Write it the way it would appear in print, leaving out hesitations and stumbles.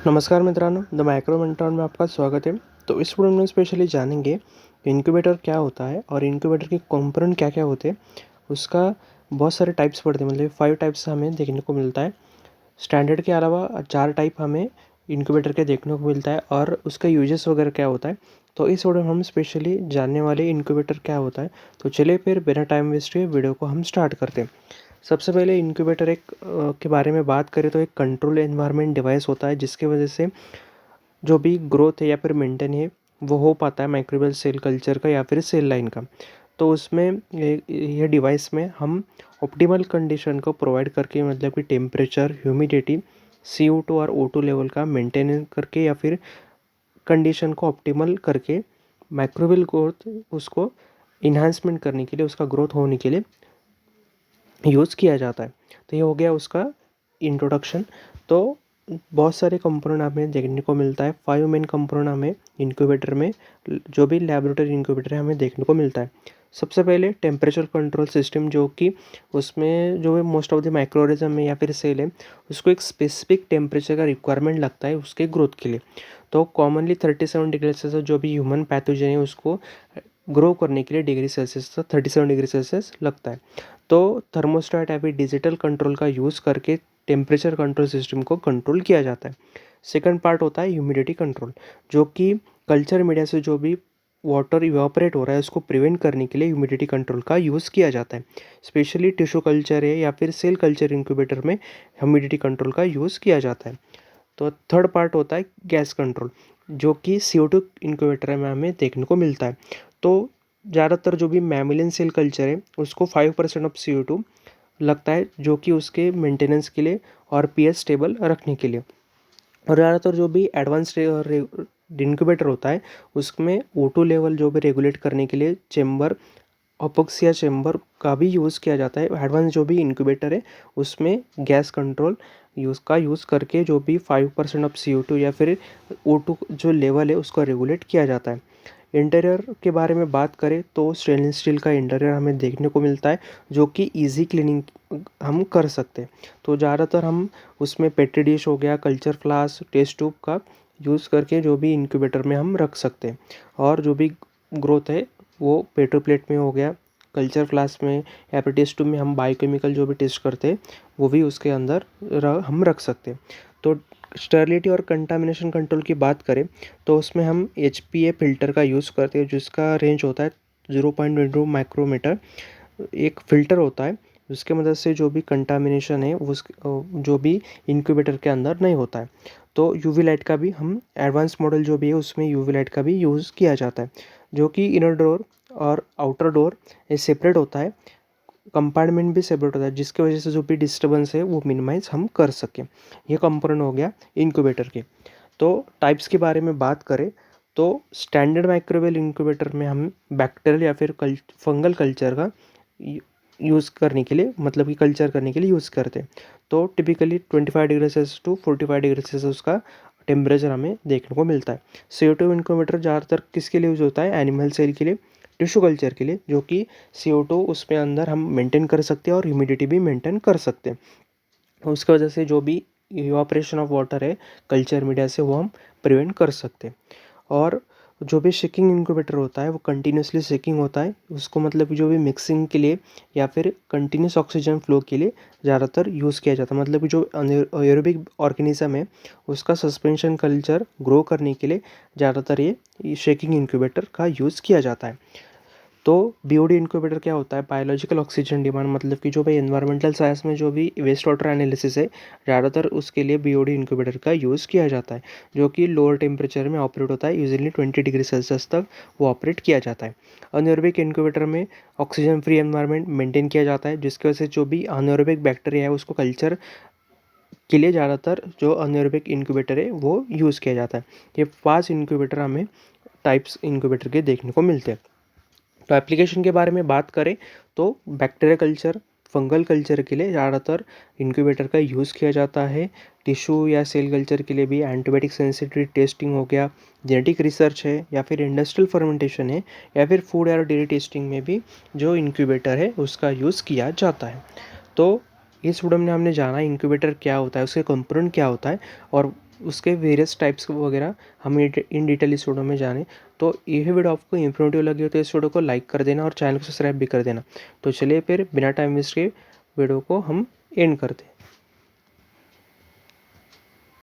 नमस्कार मित्रांनो, the micro mentor में आपका स्वागत है। तो इस वीडियो में स्पेशली जानेंगे कि इनक्यूबेटर क्या होता है और इनक्यूबेटर के कंपोनेंट क्या क्या होते हैं। उसका बहुत सारे टाइप्स पड़ते हैं, मतलब 5 टाइप्स हमें देखने को मिलता है। स्टैंडर्ड के अलावा 4 टाइप हमें इनक्यूबेटर के देखने को मिलता है और उसका यूजेस वगैरह क्या होता है। तो इस वीडियो में हम स्पेशली जानने वाले इनक्यूबेटर क्या होता है। तो चलिए फिर बिना टाइम वेस्ट किए वीडियो को हम स्टार्ट करते हैं। सबसे पहले इनक्यूबेटर के बारे में बात करें तो एक कंट्रोल एनवायरनमेंट डिवाइस होता है, जिसकी वजह से जो भी ग्रोथ है या फिर मेंटेन है वो हो पाता है माइक्रोबियल सेल कल्चर का या फिर सेल लाइन का। तो उसमें ये डिवाइस में हम ऑप्टिमल कंडीशन को प्रोवाइड करके, मतलब कि टेम्परेचर, ह्यूमिडिटी, CO2 और O2 लेवल का मेंटेन करके या फिर कंडीशन को ऑप्टिमल करके माइक्रोबियल ग्रोथ उसको इन्हांसमेंट करने के लिए, उसका ग्रोथ होने के लिए यूज़ किया जाता है। तो ये हो गया उसका इंट्रोडक्शन। तो बहुत सारे कंपोनेंट हमें देखने को मिलता है। 5 मेन कंपोनेंट हमें इनक्यूबेटर में, जो भी लैबोरेटरी इनक्यूबेटर है, हमें देखने को मिलता है। सबसे पहले टेम्परेचर कंट्रोल सिस्टम, जो कि उसमें जो है मोस्ट ऑफ द माइक्रोऑर्गेनिज्म में या फिर सेल है, उसको एक स्पेसिफिक टेम्परेचर का रिक्वायरमेंट लगता है उसके ग्रोथ के लिए। तो कॉमनली 37 डिग्री सेल्सियस जो भी ह्यूमन पैथोजन है उसको ग्रो करने के लिए डिग्री सेल्सियस 37 डिग्री सेल्सियस लगता है। तो थर्मोस्टेट या फिर डिजिटल कंट्रोल का यूज़ करके टेम्परेचर कंट्रोल सिस्टम को कंट्रोल किया जाता है। सेकंड पार्ट होता है ह्यूमिडिटी कंट्रोल, जो कि कल्चर मीडिया से जो भी वाटर इवापोरेट हो रहा है उसको प्रिवेंट करने के लिए ह्यूमिडिटी कंट्रोल का यूज़ किया जाता है। स्पेशली टिश्यू कल्चर है या फिर सेल कल्चर इंक्यूबेटर में ह्यूमिडिटी कंट्रोल का यूज़ किया जाता है। तो थर्ड पार्ट होता है गैस कंट्रोल, जो कि CO2 इंक्यूबेटर में हमें देखने को मिलता है। तो ज़्यादातर जो भी मैमिलियन सेल कल्चर है उसको 5% ऑफ CO2 लगता है, जो कि उसके मेंटेनेंस के लिए और pH स्टेबल रखने के लिए। और ज़्यादातर जो भी एडवांस इंक्यूबेटर होता है उसमें O2 लेवल जो भी रेगुलेट करने के लिए चेम्बर, अपोक्सिया चेम्बर का भी यूज़ किया जाता है। एडवांस जो भी इंक्यूबेटर है उसमें गैस कंट्रोल यूज़ करके जो भी 5% ऑफ CO2 या फिर O2 जो लेवल है उसको रेगुलेट किया जाता है। इंटीरियर के बारे में बात करें तो स्टेनलेस स्टील का इंटीरियर हमें देखने को मिलता है, जो कि इजी क्लीनिंग हम कर सकते हैं। तो ज़्यादातर हम उसमें पेट्री डिश हो गया, कल्चर फ्लास्क, टेस्ट ट्यूब का यूज़ करके जो भी इंक्यूबेटर में हम रख सकते हैं। और जो भी ग्रोथ है वो पेट्रो प्लेट में हो गया, कल्चर फ्लास्क में या फिर टेस्ट ट्यूब में हम बायोकेमिकल जो भी टेस्ट करते हैं वो भी उसके अंदर हम रख सकते हैं। तो स्टेरिलिटी और कंटामिनेशन कंट्रोल की बात करें तो उसमें हम HPA फ़िल्टर का यूज़ करते हैं, जिसका रेंज होता है 0.22 माइक्रोमीटर। एक फ़िल्टर होता है जिसके मदद से जो भी कंटामिनेशन है उस जो भी इंक्यूबेटर के अंदर नहीं होता है। तो यूवी लाइट का भी हम एडवांस मॉडल जो भी है उसमें यूवी लाइट का भी यूज़ किया जाता है, जो कि इनर डोर और आउटर डोर सेपरेट होता है, कंपार्टमेंट भी सेपरेट होता है, जिसकी वजह से जो भी डिस्टर्बेंस है वो मिनिमाइज हम कर सकें। ये कंपोनेंट हो गया इंक्यूबेटर के। तो टाइप्स के बारे में बात करें तो स्टैंडर्ड माइक्रोवेव इंक्यूबेटर में हम बैक्टीरियल या फिर फंगल कल्चर का यूज़ करने के लिए, मतलब कि कल्चर करने के लिए यूज़ करते हैं। तो typically 25 degree Celsius to 45 degree Celsius का टेम्परेचर हमें देखने को मिलता है। CO2 इंक्यूबेटर ज़्यादातर किसके लिए यूज़ होता है? एनिमल सेल के लिए, टिश्यू कल्चर के लिए, जो कि CO2 उसमें अंदर हम मेंटेन कर सकते हैं और ह्यूमिडिटी भी मेंटेन कर सकते हैं। उसकी वजह से जो भी इवापोरेशन ऑफ वाटर है कल्चर मीडिया से वो हम प्रिवेंट कर सकते हैं। और जो भी शेकिंग इंक्यूबेटर होता है वो कंटिन्यूसली शेकिंग होता है, उसको मतलब जो भी मिक्सिंग के लिए या फिर कंटिन्यूस ऑक्सीजन फ्लो के लिए ज़्यादातर यूज़ किया जाता है। मतलब कि जो एरोबिक ऑर्गेनिज्म है उसका सस्पेंशन कल्चर ग्रो करने के लिए ज़्यादातर ये शेकिंग इंक्यूबेटर का यूज़ किया जाता है। तो BOD इंक्यूबेटर क्या होता है? बायोलॉजिकल ऑक्सीजन डिमांड, मतलब कि जो भाई एनवायरमेंटल साइंस में जो भी वेस्ट वाटर एनालिसिस है ज़्यादातर उसके लिए BOD इंक्यूबेटर का यूज़ किया जाता है, जो कि लोअर टेम्परेचर में ऑपरेट होता है। यूजुअली 20 डिग्री सेल्सियस तक वो ऑपरेट किया जाता है। अनएरोबिक इंक्यूबेटर में ऑक्सीजन फ्री एनवायरनमेंट मेंटेन किया जाता है, जिसकी वजह से जो भी अनएरोबिक बैक्टीरिया है उसको कल्चर के लिए ज़्यादातर जो अनएरोबिक इंक्यूबेटर है वो यूज़ किया जाता है। ये 5 इंक्यूबेटर हमें टाइप्स इंक्यूबेटर के देखने को मिलते हैं। तो एप्लीकेशन के बारे में बात करें तो बैक्टीरिया कल्चर, फंगल कल्चर के लिए ज़्यादातर इंक्यूबेटर का यूज़ किया जाता है। टिश्यू या सेल कल्चर के लिए भी एंटीबायोटिक सेंसिटिविटी टेस्टिंग हो गया, जेनेटिक रिसर्च है या फिर इंडस्ट्रियल फर्मेंटेशन है या फिर फूड और डेयरी टेस्टिंग में भी जो इंक्यूबेटर है उसका यूज़ किया जाता है। तो इस वीडियो में हमने जाना इंक्यूबेटर क्या होता है, उसके कंपोनेंट क्या होता है और उसके वेरियस टाइप्स वगैरह हम इन डिटेल इस वीडियो में जाने। तो ये वीडियो आपको इन्फॉर्मेटिव लगी हो तो इस वीडियो को लाइक कर देना और चैनल को सब्सक्राइब भी कर देना। तो चलिए फिर बिना टाइम वेस्ट के वीडियो को हम एंड करते हैं।